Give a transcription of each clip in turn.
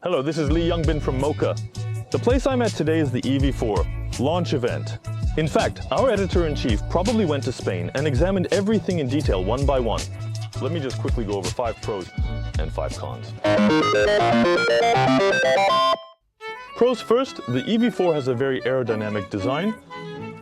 Hello, this is Lee Youngbin from Mocar. The place I'm at today is the EV4 launch event. In fact, our editor-in-chief probably went to Spain and examined everything in detail one by one. Let me just quickly go over 5 pros and 5 cons. Pros first, the EV4 has a very aerodynamic design.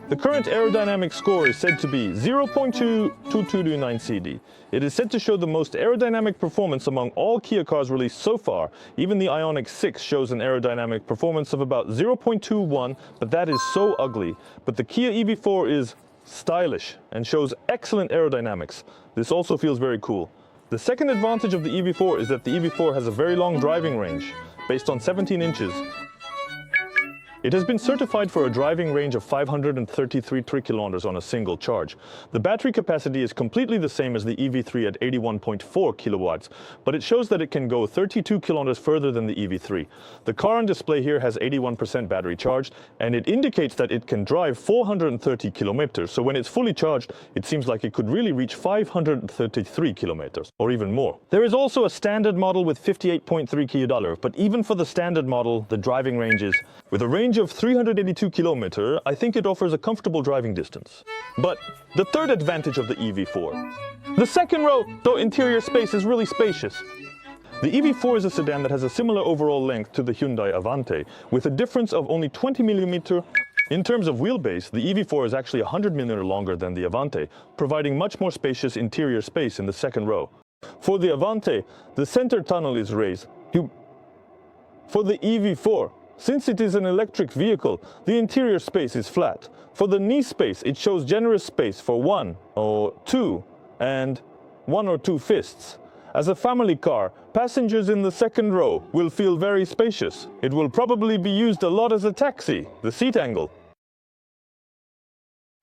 The current aerodynamic score is said to be 0.2229 CD. It is said to show the most aerodynamic performance among all Kia cars released so far. Even the Ioniq 6 shows an aerodynamic performance of about 0.21, but that is so ugly. But the Kia EV4 is stylish and shows excellent aerodynamics. This also feels very cool. The second advantage of the EV4 is that the EV4 has a very long driving range, based on 17 inches. It has been certified for a driving range of 533 kilometers on a single charge. The battery capacity is completely the same as the EV3 at 81.4 kilowatts, but it shows that it can go 32 kilometers further than the EV3. The car on display here has 81% battery charged, and it indicates that it can drive 430 kilometers. So when it's fully charged, it seems like it could really reach 533 kilometers, or even more. There is also a standard model with 58.3 kWh, but even for the standard model, the driving range is, with a range of 382 kilometers, I think it offers a comfortable driving distance. But the third advantage of the EV4. The second row, though interior space, is really spacious. The EV4 is a sedan that has a similar overall length to the Hyundai Avante, with a difference of only 20 millimeters. In terms of wheelbase, the EV4 is actually 100 millimeters longer than the Avante, providing much more spacious interior space in the second row. For the Avante, the center tunnel is raised. For the EV4, since it is an electric vehicle, the interior space is flat. For the knee space, it shows generous space for 1 or 2 and 1 or 2 fists. As a family car, passengers in the second row will feel very spacious. It will probably be used a lot as a taxi. The seat angle.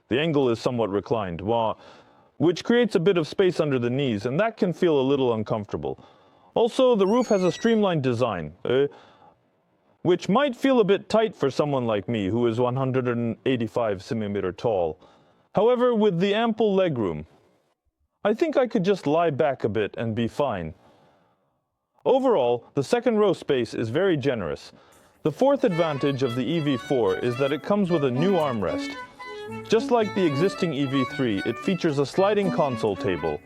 The angle is somewhat reclined, which creates a bit of space under the knees, and that can feel a little uncomfortable. Also, the roof has a streamlined design, which might feel a bit tight for someone like me who is 185 centimeters tall. However, with the ample legroom, I think I could just lie back a bit and be fine. Overall, the second row space is very generous. The fourth advantage of the EV4 is that it comes with a new armrest. Just like the existing EV3, it features a sliding console table.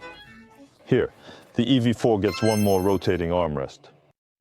Here, the EV4 gets one more rotating armrest.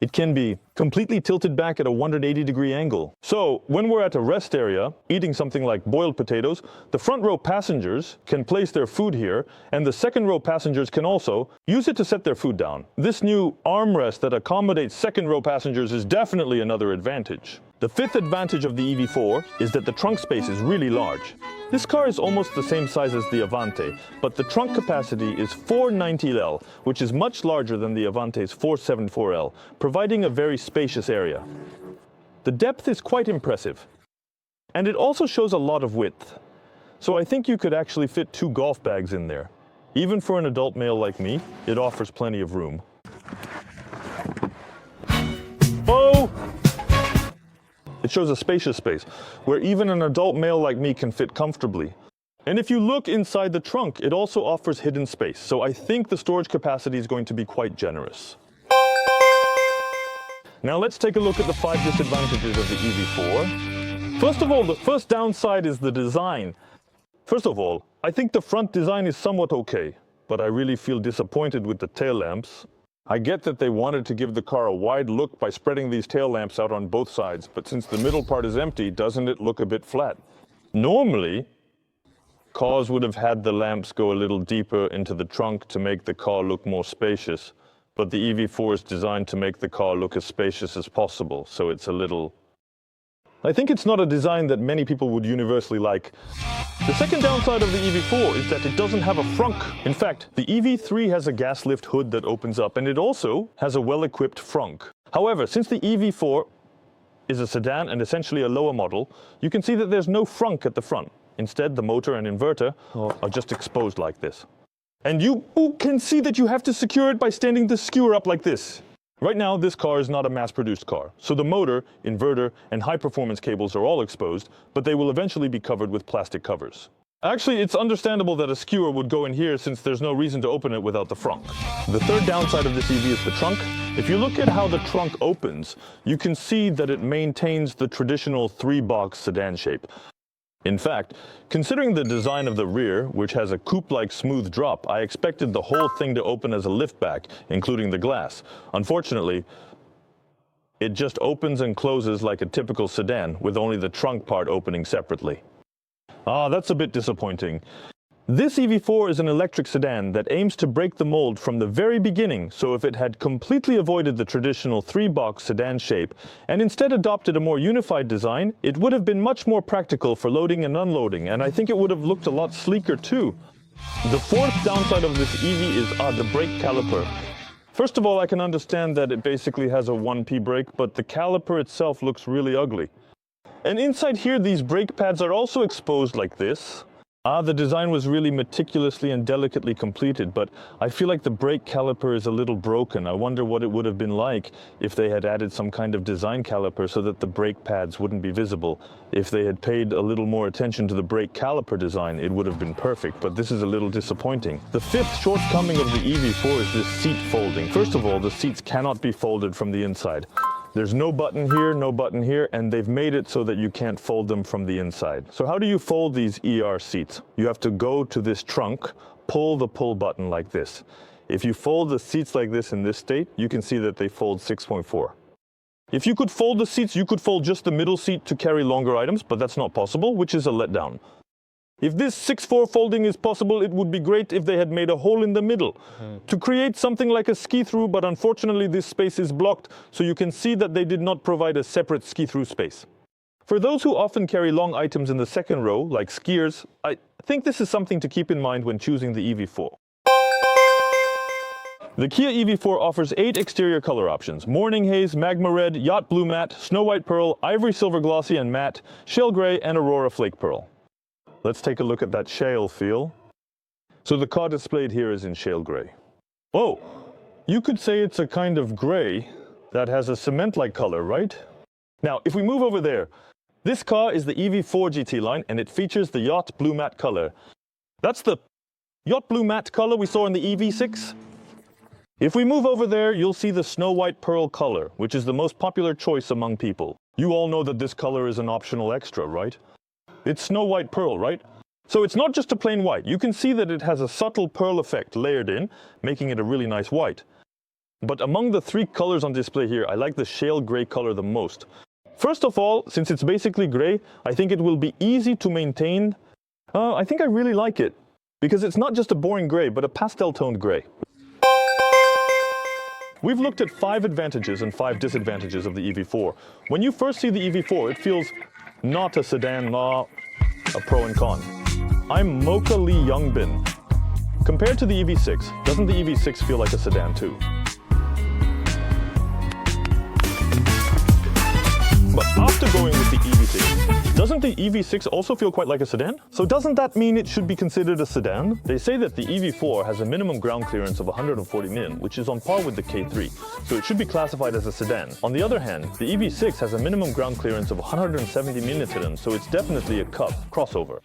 It can be completely tilted back at a 180-degree angle. So, when we're at a rest area, eating something like boiled potatoes, the front row passengers can place their food here, and the second row passengers can also use it to set their food down. This new armrest that accommodates second row passengers is definitely another advantage. The fifth advantage of the EV4 is that the trunk space is really large. This car is almost the same size as the Avante, but the trunk capacity is 490L, which is much larger than the Avante's 474L, providing a very spacious area. The depth is quite impressive, and it also shows a lot of width. So I think you could actually fit 2 golf bags in there. Even for an adult male like me, it offers plenty of room. Oh! It shows a spacious space, where even an adult male like me can fit comfortably. And if you look inside the trunk, it also offers hidden space, so I think the storage capacity is going to be quite generous. Now let's take a look at the 5 disadvantages of the EV4. First of all, the first downside is the design. First of all, I think the front design is somewhat okay, but I really feel disappointed with the tail lamps. I get that they wanted to give the car a wide look by spreading these tail lamps out on both sides, but since the middle part is empty, doesn't it look a bit flat? Normally, cars would have had the lamps go a little deeper into the trunk to make the car look more spacious, but the EV4 is designed to make the car look as spacious as possible, so it's a little... I think it's not a design that many people would universally like. The second downside of the EV4 is that it doesn't have a frunk. In fact, the EV3 has a gas lift hood that opens up, and it also has a well-equipped frunk. However, since the EV4 is a sedan and essentially a lower model, you can see that there's no frunk at the front. Instead, the motor and inverter are just exposed like this. And you can see that you have to secure it by standing the skewer up like this. Right now, this car is not a mass-produced car, so the motor, inverter, and high-performance cables are all exposed, but they will eventually be covered with plastic covers. Actually, it's understandable that a skewer would go in here since there's no reason to open it without the frunk. The third downside of this EV is the trunk. If you look at how the trunk opens, you can see that it maintains the traditional three-box sedan shape. In fact, considering the design of the rear, which has a coupe-like smooth drop, I expected the whole thing to open as a liftback, including the glass. Unfortunately, it just opens and closes like a typical sedan, with only the trunk part opening separately. That's a bit disappointing. This EV4 is an electric sedan that aims to break the mold from the very beginning, so if it had completely avoided the traditional three-box sedan shape and instead adopted a more unified design, it would have been much more practical for loading and unloading, and I think it would have looked a lot sleeker too. The fourth downside of this EV is the brake caliper. First of all, I can understand that it basically has a 1P brake, but the caliper itself looks really ugly. And inside here, these brake pads are also exposed like this. The design was really meticulously and delicately completed, but I feel like the brake caliper is a little broken. I wonder what it would have been like if they had added some kind of design caliper so that the brake pads wouldn't be visible. If they had paid a little more attention to the brake caliper design, it would have been perfect, but this is a little disappointing. The fifth shortcoming of the EV4 is this seat folding. First of all, the seats cannot be folded from the inside. There's no button here, and they've made it so that you can't fold them from the inside. So how do you fold these ER seats? You have to go to this trunk, pull the pull button like this. If you fold the seats like this in this state, you can see that they fold 6.4. If you could fold the seats, you could fold just the middle seat to carry longer items, but that's not possible, which is a letdown. If this 6.4 folding is possible, it would be great if they had made a hole in the middle to create something like a ski-through, but unfortunately this space is blocked, so you can see that they did not provide a separate ski-through space. For those who often carry long items in the second row, like skiers, I think this is something to keep in mind when choosing the EV4. The Kia EV4 offers 8 exterior color options: Morning Haze, Magma Red, Yacht Blue Matte, Snow White Pearl, Ivory Silver Glossy and Matte, Shale Gray, and Aurora Flake Pearl. Let's take a look at that shale feel. So the car displayed here is in shale gray. Oh, you could say it's a kind of gray that has a cement-like color, right? Now, if we move over there, this car is the EV4 GT line, and it features the Yacht Blue Matte color. That's the Yacht Blue Matte color we saw in the EV6. If we move over there, you'll see the Snow White Pearl color, which is the most popular choice among people. You all know that this color is an optional extra, right? It's Snow White Pearl, right? So it's not just a plain white. You can see that it has a subtle pearl effect layered in, making it a really nice white. But among the 3 colors on display here, I like the shale gray color the most. First of all, since it's basically gray, I think it will be easy to maintain. I think I really like it, because it's not just a boring gray, but a pastel-toned gray. We've looked at 5 advantages and 5 disadvantages of the EV4. When you first see the EV4, it feels not a sedan, not a pro and con. I'm Mocar Lee Youngbin. Compared to the EV6, doesn't the EV6 feel like a sedan too? But after going with the EV6, doesn't the EV6 also feel quite like a sedan? So doesn't that mean it should be considered a sedan? They say that the EV4 has a minimum ground clearance of 140 min, which is on par with the K3, so it should be classified as a sedan. On the other hand, the EV6 has a minimum ground clearance of 170 min, so it's definitely a cup crossover.